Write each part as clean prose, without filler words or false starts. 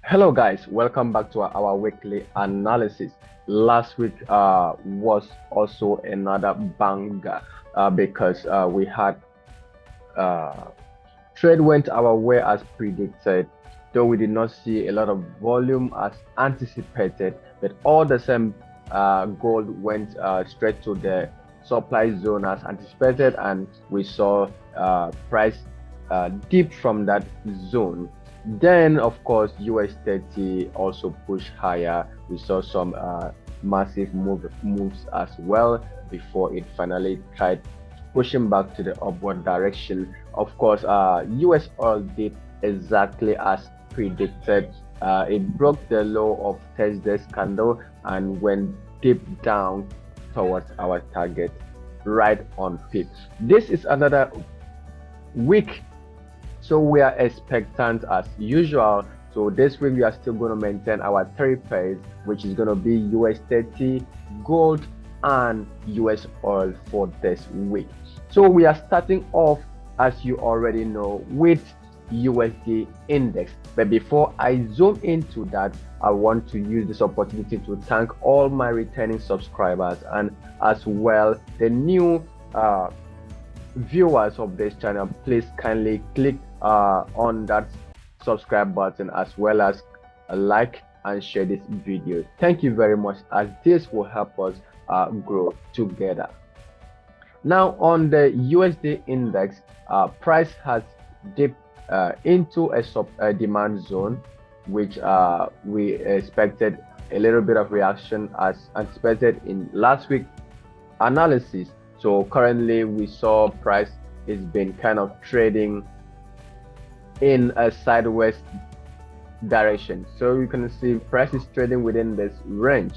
Hello guys, welcome back to our weekly analysis. Last week was also another banger because we had uh, trade went our way as predicted, though we did not see a lot of volume as anticipated, but all the same, gold went straight to the supply zone as anticipated, and we saw price dip from that zone. Then, of course, US30 also pushed higher. We saw some massive moves as well before it finally tried pushing back to the upward direction. Of course, US oil did exactly as predicted. It broke the low of Thursday's candle and went deep down towards our target right on peak. This is another week, so we are expectant as usual. So this week we are still going to maintain our three pairs, which is going to be US30, gold, and US oil for this week. So we are starting off, as you already know, with USD Index. But before I zoom into that, I want to use this opportunity to thank all my returning subscribers and as well the new viewers of this channel. Please kindly click on that subscribe button as well as like and share this video. Thank you very much, as this will help us grow together. Now on the USD index, price has dipped into a demand zone, which we expected a little bit of reaction as anticipated in last week analysis. So currently we saw price is been kind of trading in a sideways direction. So you can see price is trading within this range.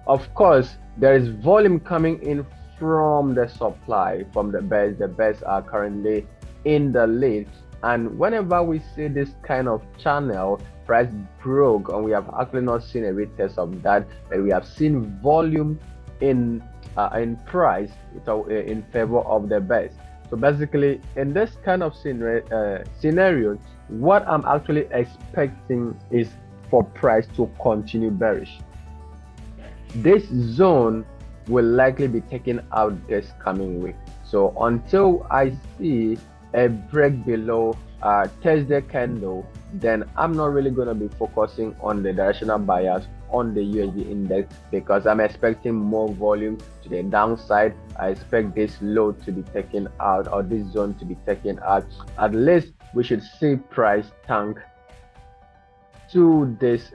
Of course, there is volume coming in from the supply, from the bears. The bears are currently in the lead. And whenever we see this kind of channel, price broke, and we have actually not seen a retest of that, but we have seen volume in price in favor of the bears. So basically, in this kind of scenario, what I'm actually expecting is for price to continue bearish. This zone will likely be taken out this coming week. So until I see a break below Thursday candle, then I'm not really going to be focusing on the directional bias on the USD index, because I'm expecting more volume to the downside. I expect this low to be taken out, or this zone to be taken out. At least we should see price tank to this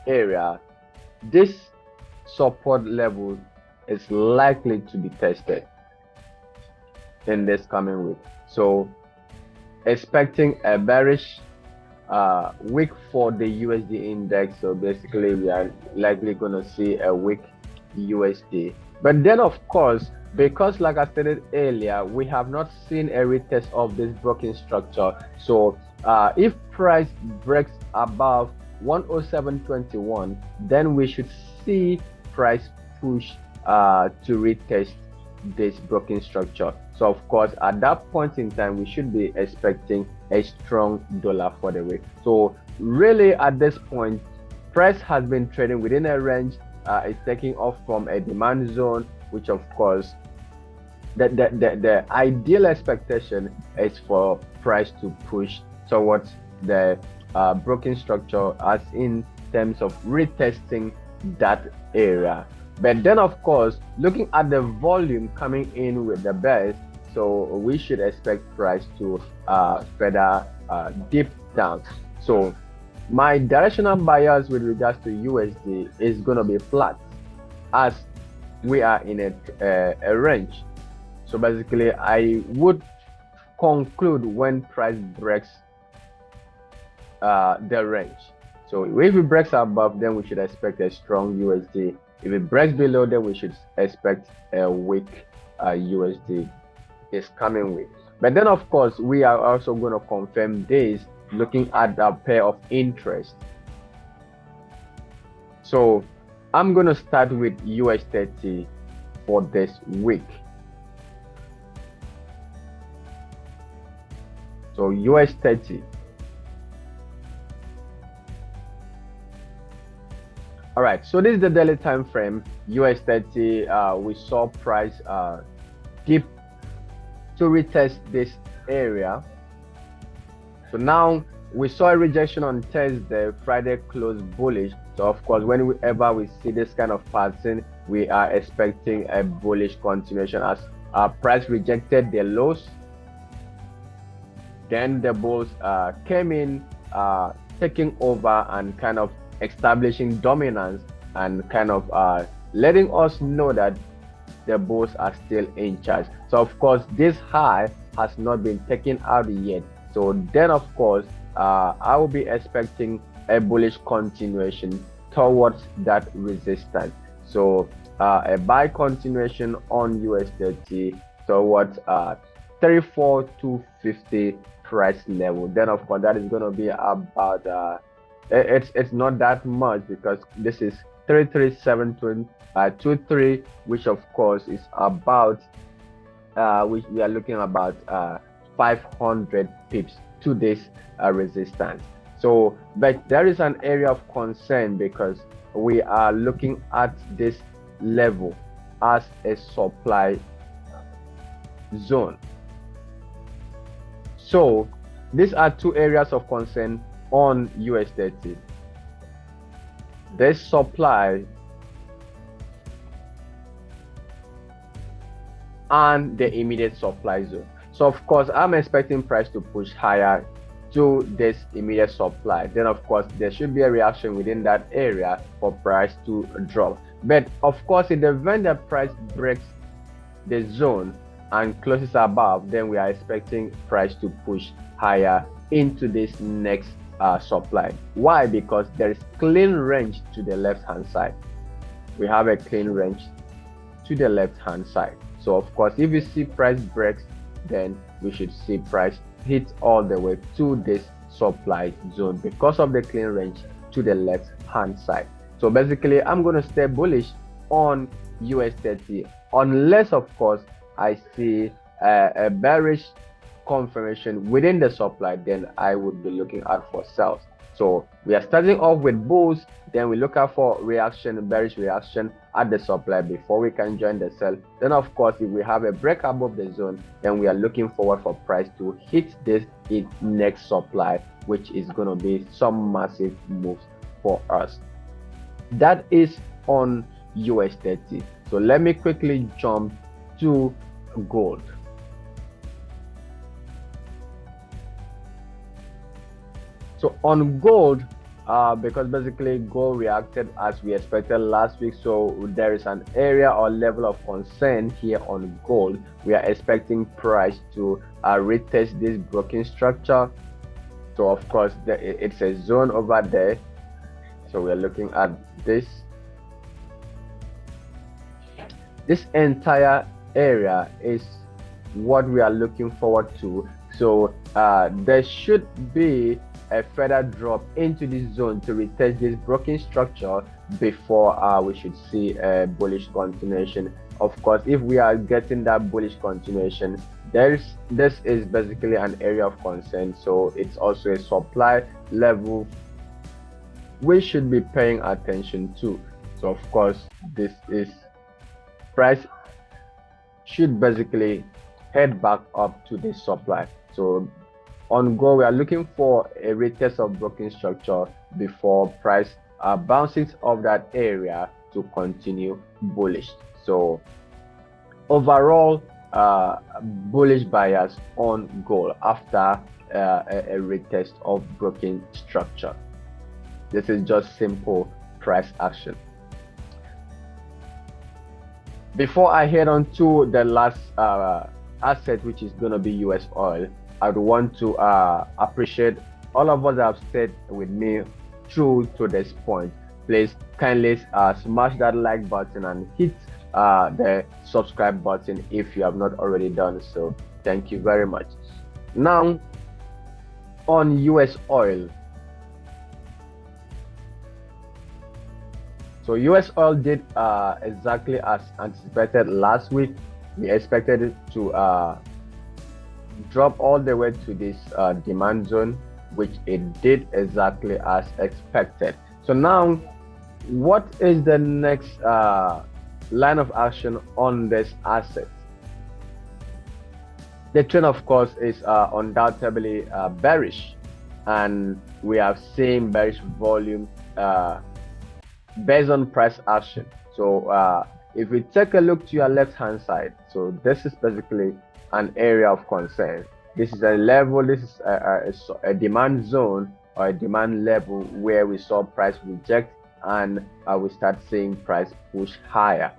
area. This support level is likely to be tested in this coming week. So expecting a bearish week for the USD index. So basically we are likely going to see a weak USD. But then of course, because like I stated earlier, we have not seen a retest of this broken structure. So if price breaks above 107.21, then we should see price push to retest this broken structure. So of course, at that point in time, we should be expecting a strong dollar for the week. So really at this point, price has been trading within a range. It's taking off from a demand zone, which of course the ideal expectation is for price to push towards the broken structure, as in terms of retesting that area. But then of course, looking at the volume coming in with the bears, so we should expect price to further dip down. So my directional bias with regards to USD is going to be flat, as we are in a range. So basically I would conclude when price breaks the range. So if it breaks above, then we should expect a strong USD. If it breaks below, then we should expect a weak USD this coming week. But then of course, we are also going to confirm this looking at the pair of interest. So I'm going to start with US30 for this week. So US30. All right, so this is the daily time frame. US30, we saw price dip to retest this area. So now we saw a rejection on Thursday, Friday closed bullish. So of course, whenever we see this kind of pattern, we are expecting a bullish continuation as our price rejected the lows. Then the bulls came in, taking over and kind of establishing dominance and kind of letting us know that the bulls are still in charge. So of course, this high has not been taken out yet. So then of course, I will be expecting a bullish continuation towards that resistance. So a buy continuation on US30 towards 34,250 price level. Then of course that is going to be about it's not that much because this is 33723, which of course is about we are looking about 500 pips to this resistance. So but there is an area of concern because we are looking at this level as a supply zone. So these are two areas of concern on US30. This supply and the immediate supply zone. So of course, I'm expecting price to push higher to this immediate supply. Then of course, there should be a reaction within that area for price to drop. But of course, in the event that price breaks the zone and closes above, then we are expecting price to push higher into this next supply. Why? Because there is clean range to the left hand side. We have a clean range to the left hand side. So of course, if you see price breaks, then we should see price hit all the way to this supply zone because of the clean range to the left hand side. So basically, I'm going to stay bullish on US30 unless of course I see a bearish confirmation within the supply, then I would be looking out for sells. So we are starting off with bulls, then we look out for reaction, bearish reaction at the supply before we can join the sell. Then of course, if we have a break above the zone, then we are looking forward for price to hit this next supply, which is going to be some massive moves for us. That is on US30. So let me quickly jump to gold. So on gold, because basically gold reacted as we expected last week, so there is an area or level of concern here on gold. We are expecting price to retest this broken structure. So of course it's a zone over there, so we are looking at this entire area is what we are looking forward to. So there should be a further drop into this zone to retest this broken structure before we should see a bullish continuation. Of course, if we are getting that bullish continuation, this is basically an area of concern, so it's also a supply level we should be paying attention to. So of course, this is price should basically head back up to this supply. So on gold, we are looking for a retest of broken structure before price bounces off that area to continue bullish. So overall, bullish bias on gold after a retest of broken structure. This is just simple price action. Before I head on to the last asset, which is going to be US oil, I would want to appreciate all of us that have stayed with me through to this point. Please kindly smash that like button and hit the subscribe button if you have not already done so. Thank you very much. Now on US oil. So US oil did exactly as anticipated last week. We expected it to drop all the way to this demand zone, which it did exactly as expected. So now what is the next line of action on this asset? The trend, of course, is undoubtedly bearish, and we have seen bearish volume based on price action. So if we take a look to your left hand side, so this is basically an area of concern. This is a level, this is a demand zone or a demand level where we saw price reject, and we start seeing price push higher.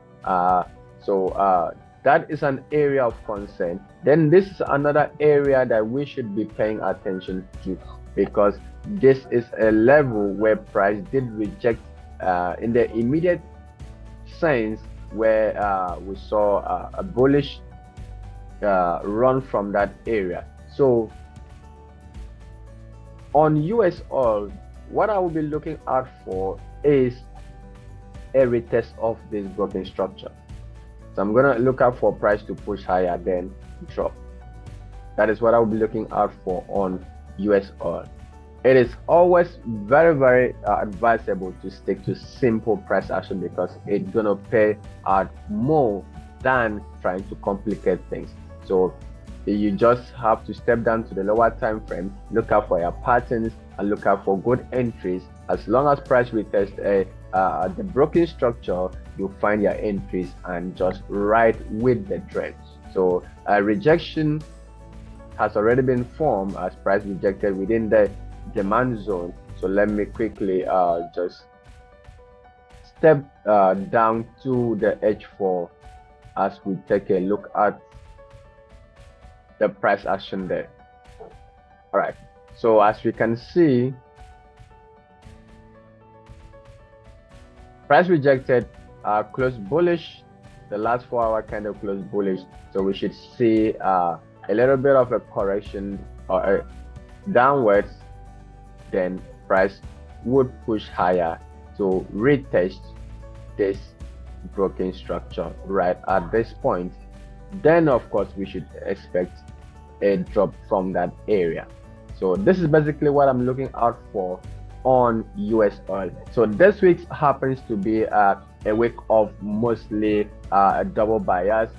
So that is an area of concern. Then this is another area that we should be paying attention to, because this is a level where price did reject in the immediate sense, where we saw a bullish run from that area. So on US oil, what I will be looking out for is a retest of this broken structure. So I'm gonna look out for price to push higher, then drop. That is what I will be looking out for on US oil. It is always very advisable to stick to simple price action, because it's gonna pay out more than trying to complicate things. So you just have to step down to the lower time frame, look out for your patterns, and look out for good entries. As long as price retests the broken structure, you'll find your entries and just ride with the trend. So a rejection has already been formed as price rejected within the demand zone. So let me quickly just step down to the H4 as we take a look at the price action there. All right, so as we can see, price rejected, closed bullish. The last 4 hour candle closed bullish, so we should see a little bit of a correction or a downwards. Then price would push higher to retest this broken structure right at this point. Then of course we should expect a drop from that area. So this is basically what I'm looking out for on US oil. So this week happens to be a week of mostly double bias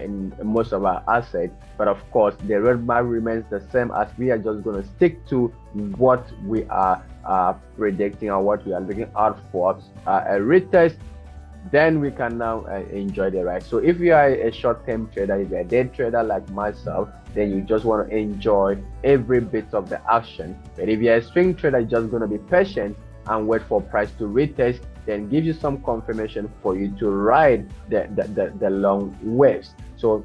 in most of our assets, but of course the roadmap remains the same, as we are just going to stick to what we are predicting or what we are looking out for, a retest. Then we can now enjoy the ride. So if you are a short-term trader, if you're a day trader like myself, then you just want to enjoy every bit of the action. But if you're a swing trader, you're just going to be patient and wait for price to retest, then give you some confirmation for you to ride the long waves. So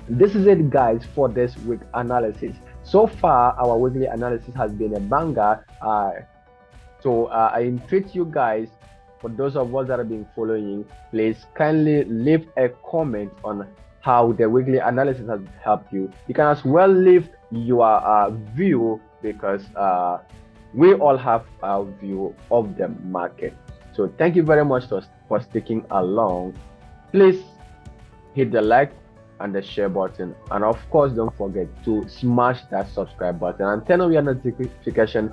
this is it, guys, for this week analysis. So far our weekly analysis has been a banger. So I entreat you guys, for those of us that have been following, please kindly leave a comment on how the weekly analysis has helped you. You can as well leave your view, because we all have our view of the market. So thank you very much for sticking along. Please hit the like and the share button, and of course don't forget to smash that subscribe button and turn on your notification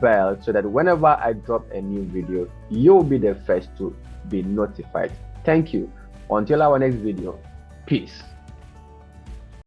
bell, so that whenever I drop a new video, you'll be the first to be notified. Thank you. Until our next video, peace.